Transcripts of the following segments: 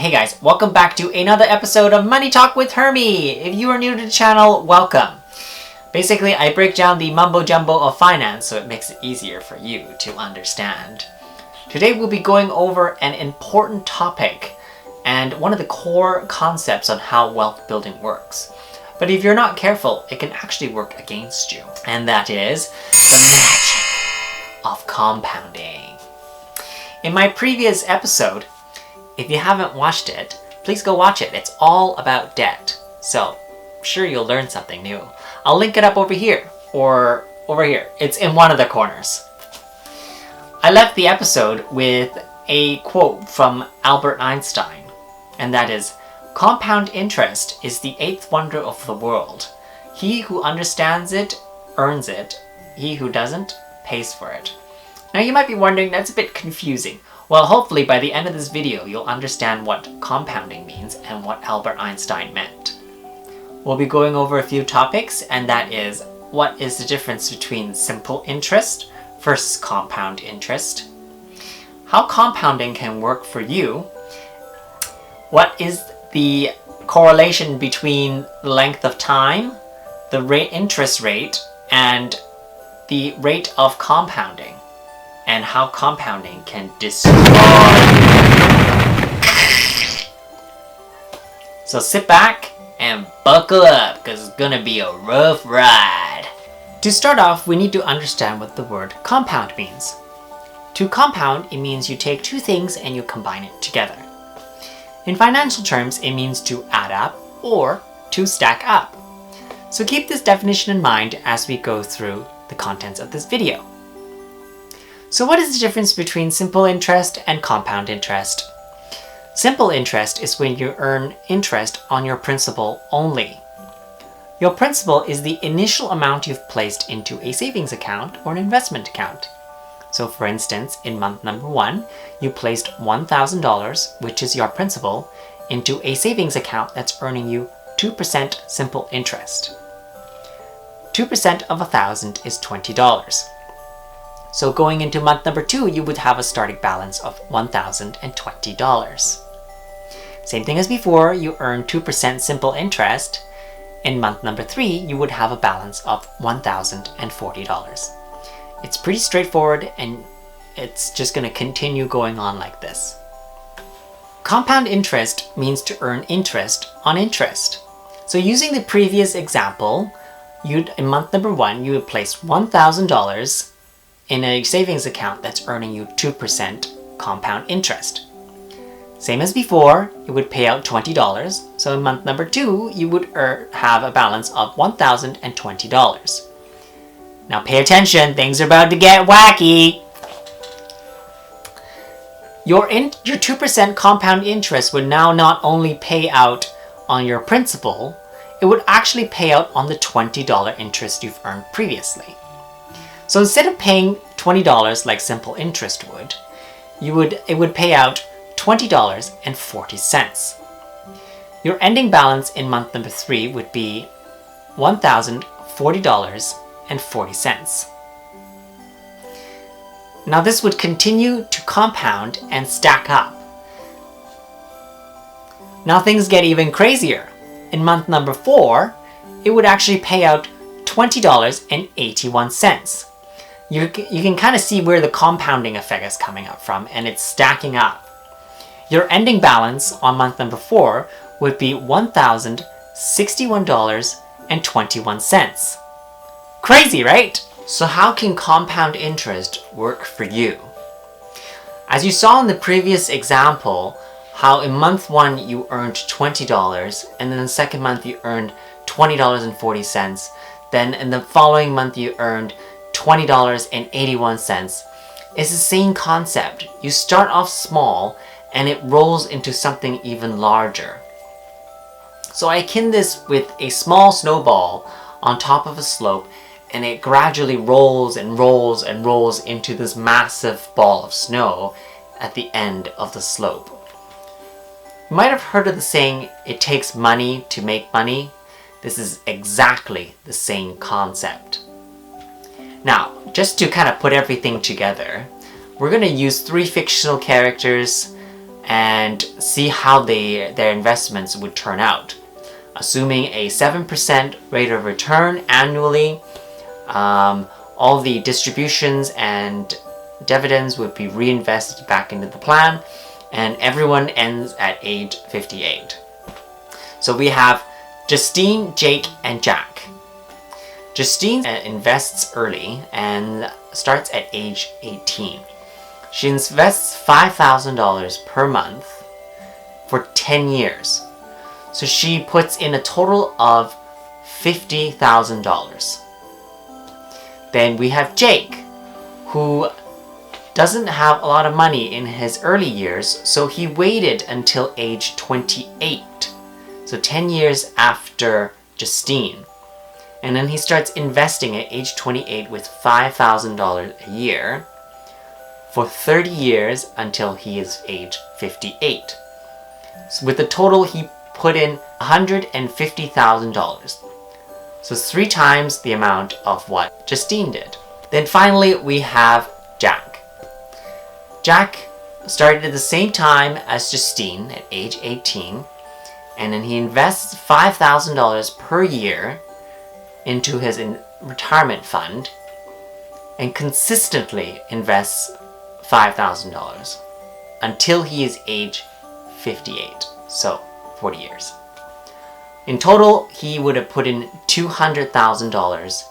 Hey guys, welcome back to another episode of Money Talk with Hermie. If you are new to the channel, welcome. Basically, I break down the mumbo jumbo of finance so it makes it easier for you to understand. Today we'll be going over an important topic and one of the core concepts on how wealth building works. But if you're not careful, it can actually work against you. And that is the magic of compounding. In my previous episode, if you haven't watched it, please go watch it. It's all about debt. So, I'm sure you'll learn something new. I'll link it up over here, or over here. It's in one of the corners. I left the episode with a quote from Albert Einstein, and that is, "Compound interest is the eighth wonder of the world. He who understands it, earns it. He who doesn't, pays for it." Now you might be wondering, that's a bit confusing. Well, hopefully by the end of this video, you'll understand what compounding means and what Albert Einstein meant. We'll be going over a few topics, and that is, what is the difference between simple interest versus compound interest? How compounding can work for you? What is the correlation between the length of time, the interest rate, and the rate of compounding? And how compounding can destroy you. So sit back and buckle up, because it's gonna be a rough ride. To start off, we need to understand what the word compound means. To compound, it means you take two things and you combine it together. In financial terms, it means to add up or to stack up. So keep this definition in mind as we go through the contents of this video. So what is the difference between simple interest and compound interest? Simple interest is when you earn interest on your principal only. Your principal is the initial amount you've placed into a savings account or an investment account. So for instance, in month number 1, you placed $1,000, which is your principal, into a savings account that's earning you 2% simple interest. 2% of 1,000 is $20. So going into month number 2, you would have a starting balance of $1,020. Same thing as before, you earn 2% simple interest. In month number 3, you would have a balance of $1,040. It's pretty straightforward, and it's just going to continue going on like this. Compound interest means to earn interest on interest. So using the previous example, in month number 1, you would place $1,000 in a savings account that's earning you 2% compound interest. Same as before, it would pay out $20, so in month number 2, you would have a balance of $1,020. Now pay attention, things are about to get wacky! Your 2% compound interest would now not only pay out on your principal, it would actually pay out on the $20 interest you've earned previously. So instead of paying $20 like simple interest would, it would pay out $20.40. Your ending balance in month number 3 would be $1,040.40. Now this would continue to compound and stack up. Now things get even crazier. In month number 4, it would actually pay out $20.81. You can kind of see where the compounding effect is coming up from, and it's stacking up. Your ending balance on month number 4 would be $1,061.21. Crazy, right? So how can compound interest work for you? As you saw in the previous example, how in month 1 you earned $20, and then the second month you earned $20.40, then in the following month you earned $20.81. It's the same concept. You start off small and it rolls into something even larger. So I akin this with a small snowball on top of a slope, and it gradually rolls and rolls and rolls into this massive ball of snow at the end of the slope. You might have heard of the saying, "It takes money to make money." This is exactly the same concept. Now, just to kind of put everything together, we're going to use 3 fictional characters and see how their investments would turn out. Assuming a 7% rate of return annually, all the distributions and dividends would be reinvested back into the plan, and everyone ends at age 58. So we have Justine, Jake, and Jack. Justine invests early and starts at age 18. She invests $5,000 per month for 10 years. So she puts in a total of $50,000. Then we have Jake, who doesn't have a lot of money in his early years, so he waited until age 28. So 10 years after Justine. And then he starts investing at age 28 with $5,000 a year for 30 years until he is age 58. So with the total, he put in $150,000. So it's 3 times the amount of what Justine did. Then finally, we have Jack. Jack started at the same time as Justine at age 18, and then he invests $5,000 per year into his retirement fund and consistently invests $5,000 until he is age 58, so 40 years. In total, he would have put in $200,000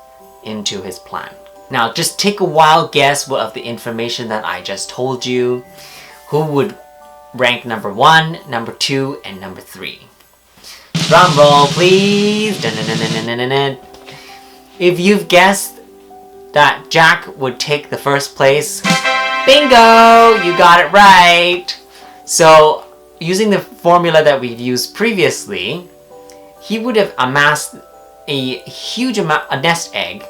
into his plan. Now, just take a wild guess of the information that I just told you. Who would rank number 1, number 2, and number 3? Drum roll, please. Dun-dun-dun-dun-dun-dun. If you've guessed that Jack would take the first place, bingo! You got it right! So, using the formula that we've used previously, he would have amassed a huge amount, a nest egg,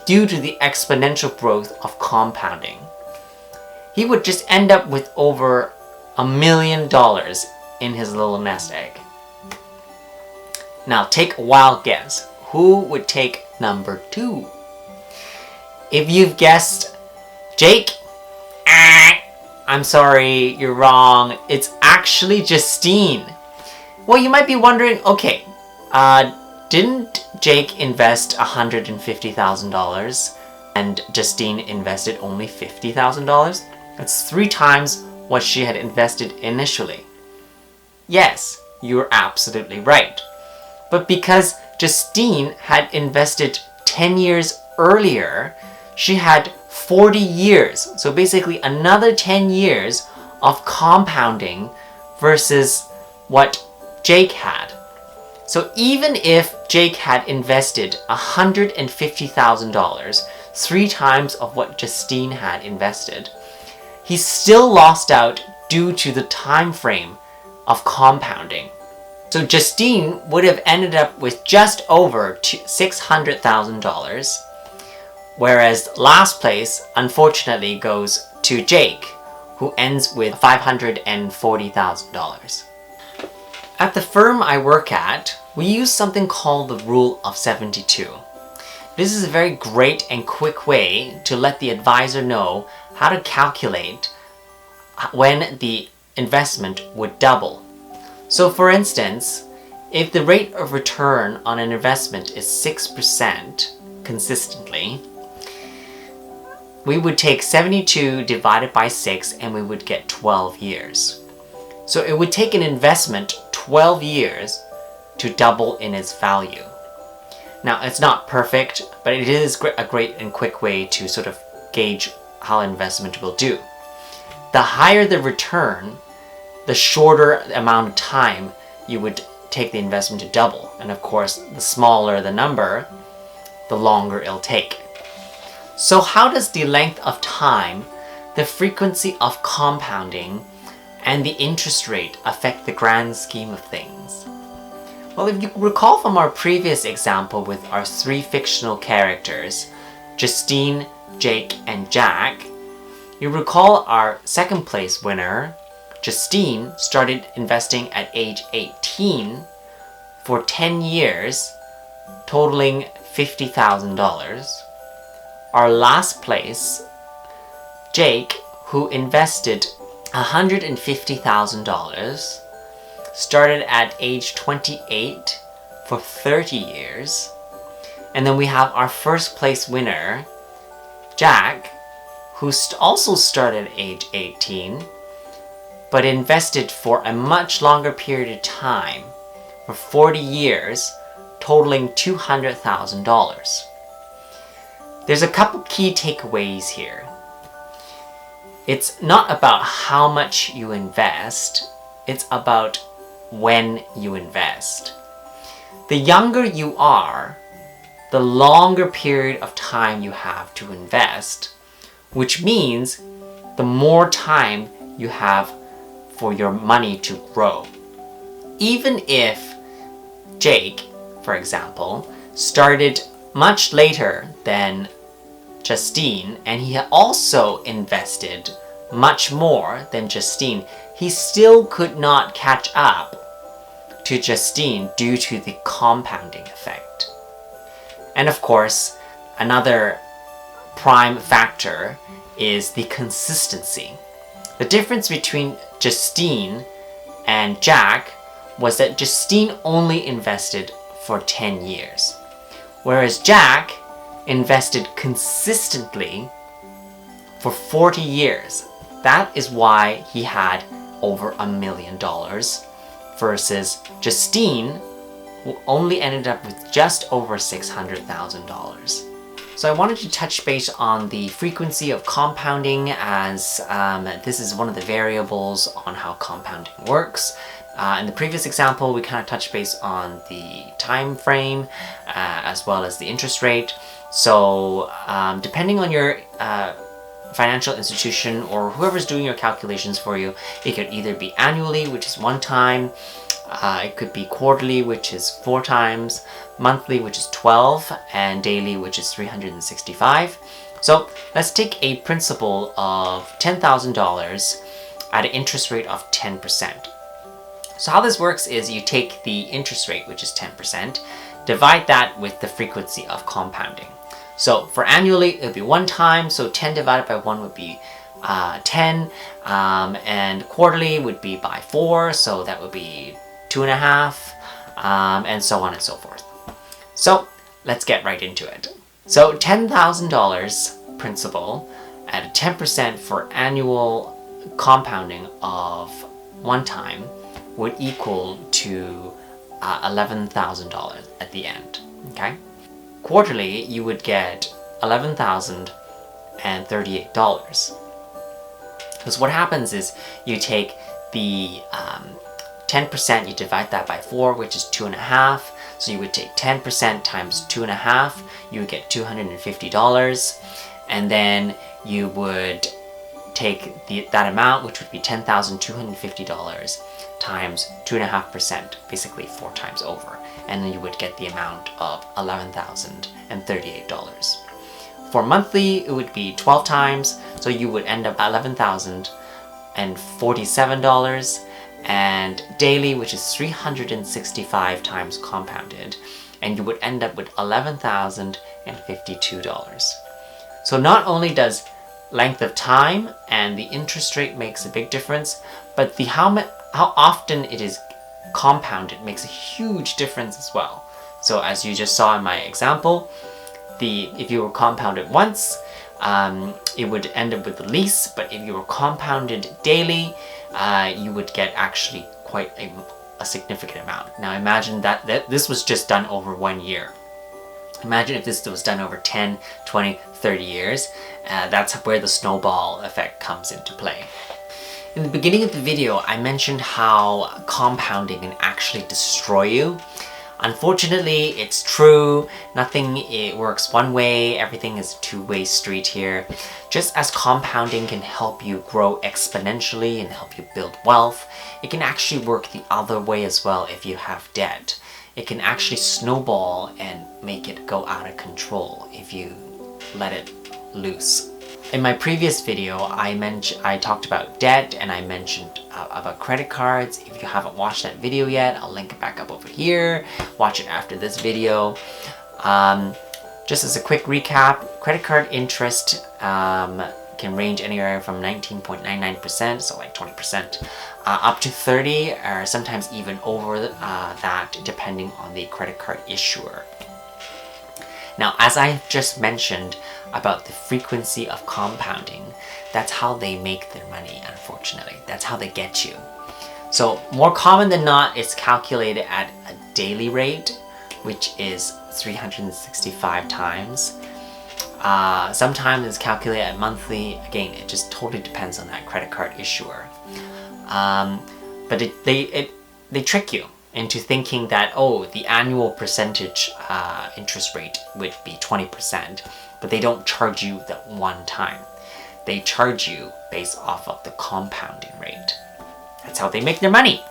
due to the exponential growth of compounding. He would just end up with over $1 million in his little nest egg. Now take a wild guess. Who would take number 2? If you've guessed Jake, I'm sorry, you're wrong. It's actually Justine. Well, you might be wondering, okay, didn't Jake invest $150,000 and Justine invested only $50,000? That's 3 times what she had invested initially. Yes, you're absolutely right. But because Justine had invested 10 years earlier, she had 40 years. So basically another 10 years of compounding versus what Jake had. So even if Jake had invested $150,000, 3 times of what Justine had invested, he still lost out due to the time frame of compounding. So Justine would have ended up with just over $600,000, whereas last place unfortunately goes to Jake, who ends with $540,000. At the firm I work at, we use something called the Rule of 72. This is a very great and quick way to let the advisor know how to calculate when the investment would double. So for instance, if the rate of return on an investment is 6% consistently, we would take 72 divided by 6 and we would get 12 years. So it would take an investment 12 years to double in its value. Now, it's not perfect, but it is a great and quick way to sort of gauge how an investment will do. The higher the return, the shorter amount of time you would take the investment to double. And of course, the smaller the number, the longer it'll take. So how does the length of time, the frequency of compounding, and the interest rate affect the grand scheme of things? Well, if you recall from our previous example with our 3 fictional characters, Justine, Jake, and Jack, you recall our second place winner, Justine, started investing at age 18 for 10 years, totaling $50,000. Our last place, Jake, who invested $150,000, started at age 28 for 30 years. And then we have our first place winner, Jack, who also started at age 18, but invested for a much longer period of time, for 40 years, totaling $200,000. There's a couple key takeaways here. It's not about how much you invest, it's about when you invest. The younger you are, the longer period of time you have to invest, which means the more time you have for your money to grow. Even if Jake, for example, started much later than Justine, and he also invested much more than Justine, he still could not catch up to Justine due to the compounding effect. And of course, another prime factor is the consistency. The difference between Justine and Jack was that Justine only invested for 10 years, whereas Jack invested consistently for 40 years. That is why he had over $1 million versus Justine, who only ended up with just over $600,000. So I wanted to touch base on the frequency of compounding, as this is one of the variables on how compounding works. In the previous example, we kind of touched base on the time frame as well as the interest rate. So depending on your financial institution or whoever's doing your calculations for you, it could either be annually, which is 1 time, it could be quarterly, which is 4 times, monthly, which is 12, and daily, which is 365. So let's take a principal of $10,000 at an interest rate of 10%. So how this works is you take the interest rate, which is 10%, divide that with the frequency of compounding. So for annually, it would be 1 time, so 10 divided by 1 would be 10, and quarterly would be by 4, so that would be 2.5, and so on and so forth. So let's get right into it. So $10,000 principal at a 10% for annual compounding of 1 time would equal to $11,000 at the end, okay? Quarterly, you would get $11,038. Because what happens is you take the 10%, you divide that by 4, which is 2.5. So you would take 10% times 2.5, you would get $250. And then you would take that amount, which would be $10,250, times 2.5%, basically 4 times over. And then you would get the amount of $11,038. For monthly, it would be 12 times, so you would end up at $11,047, and daily, which is 365 times compounded, and you would end up with $11,052. So not only does length of time and the interest rate makes a big difference, but the how often it is compounded makes a huge difference as well. So as you just saw in my example, if you were compounded once, it would end up with the least, but if you were compounded daily, you would get actually quite a significant amount. Now imagine that this was just done over 1 year. Imagine if this was done over 10, 20, 30 years. That's where the snowball effect comes into play. In the beginning of the video, I mentioned how compounding can actually destroy you. Unfortunately, it's true. Nothing works one way, everything is a two-way street here. Just as compounding can help you grow exponentially and help you build wealth, it can actually work the other way as well if you have debt. It can actually snowball and make it go out of control if you let it loose. In my previous video, I talked about debt and I mentioned about credit cards. If you haven't watched that video yet, I'll link it back up over here. Watch it after this video. Just as a quick recap, credit card interest can range anywhere from 19.99%, so like 20%, up to 30, or sometimes even over that, depending on the credit card issuer. Now, as I just mentioned about the frequency of compounding, that's how they make their money, unfortunately. That's how they get you. So more common than not, it's calculated at a daily rate, which is 365 times. Sometimes it's calculated at monthly. Again, it just totally depends on that credit card issuer. But they trick you into thinking that, oh, the annual percentage interest rate would be 20%, but they don't charge you that one time. They charge you based off of the compounding rate. That's how they make their money.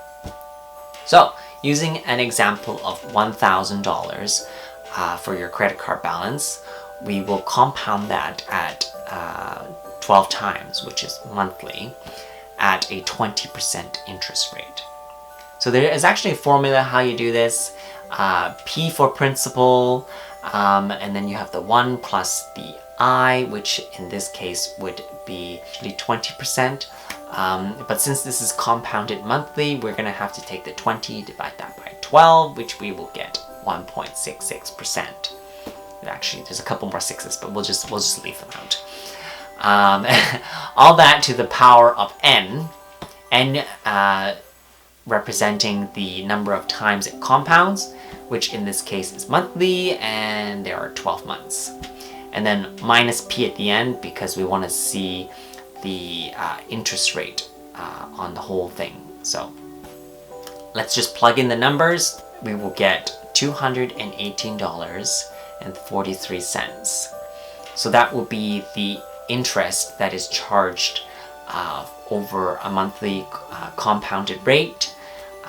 So, using an example of $1,000 for your credit card balance, we will compound that at 12 times, which is monthly, at a 20% interest rate. So there is actually a formula how you do this. P for principal, and then you have the 1 plus the I, which in this case would be actually 20%. But since this is compounded monthly, we're going to have to take the 20, divide that by 12, which we will get 1.66%. Actually, there's a couple more sixes, but we'll just leave them out. All that to the power of n representing the number of times it compounds, which in this case is monthly, and there are 12 months. And then minus p at the end, because we want to see the interest rate on the whole thing. So let's just plug in the numbers. We will get $218.43. So that will be the interest that is charged over a monthly compounded rate.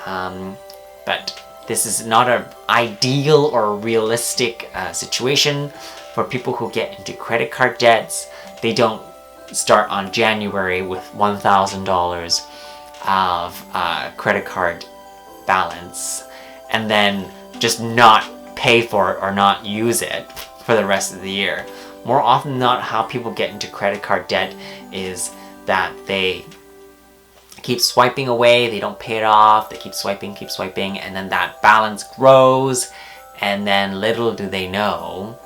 But this is not an ideal or realistic situation for people who get into credit card debts. They don't start on January with $1,000 of credit card balance and then just not pay for it or not use it for the rest of the year. More often than not, how people get into credit card debt is that they keep swiping away, they don't pay it off, they keep swiping, and then that balance grows, and then little do they know,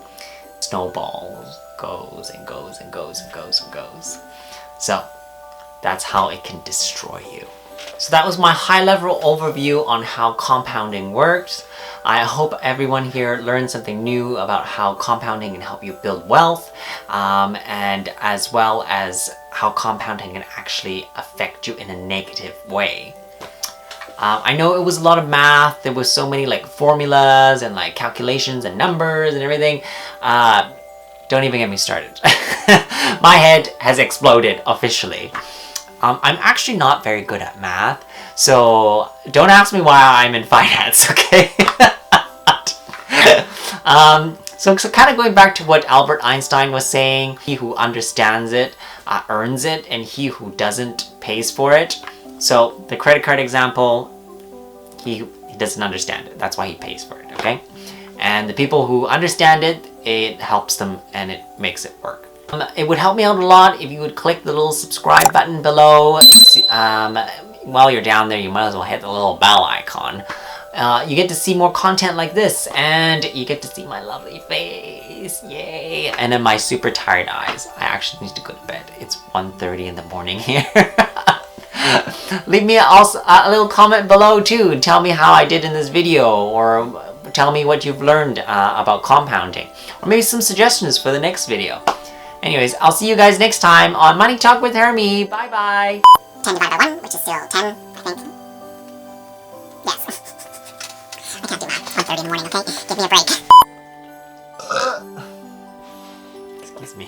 snowballs, goes and goes and goes and goes and goes. So that's how it can destroy you. So that was my high-level overview on how compounding works. I hope everyone here learned something new about how compounding can help you build wealth, and as well as how compounding can actually affect you in a negative way. I know it was a lot of math. There was so many like formulas and like calculations and numbers and everything. Don't even get me started. My head has exploded officially. I'm actually not very good at math, so don't ask me why I'm in finance, okay? So kind of going back to what Albert Einstein was saying, he who understands it earns it, and he who doesn't pays for it. So the credit card example, he doesn't understand it. That's why he pays for it, okay? And the people who understand it, it helps them and it makes it work. It would help me out a lot if you would click the little subscribe button below. While you're down there, you might as well hit the little bell icon. You get to see more content like this, and you get to see my lovely face, yay! And then my super tired eyes. I actually need to go to bed. It's 1:30 in the morning here. Leave me also a little comment below too. Tell me how I did in this video, or tell me what you've learned about compounding, or maybe some suggestions for the next video. Anyways, I'll see you guys next time on Money Talk with Hermie. Bye bye. 10 divided by 1, which is still 10, I think. Yes. I can't do math. 1:30 in the morning, okay? Give me a break. Excuse me.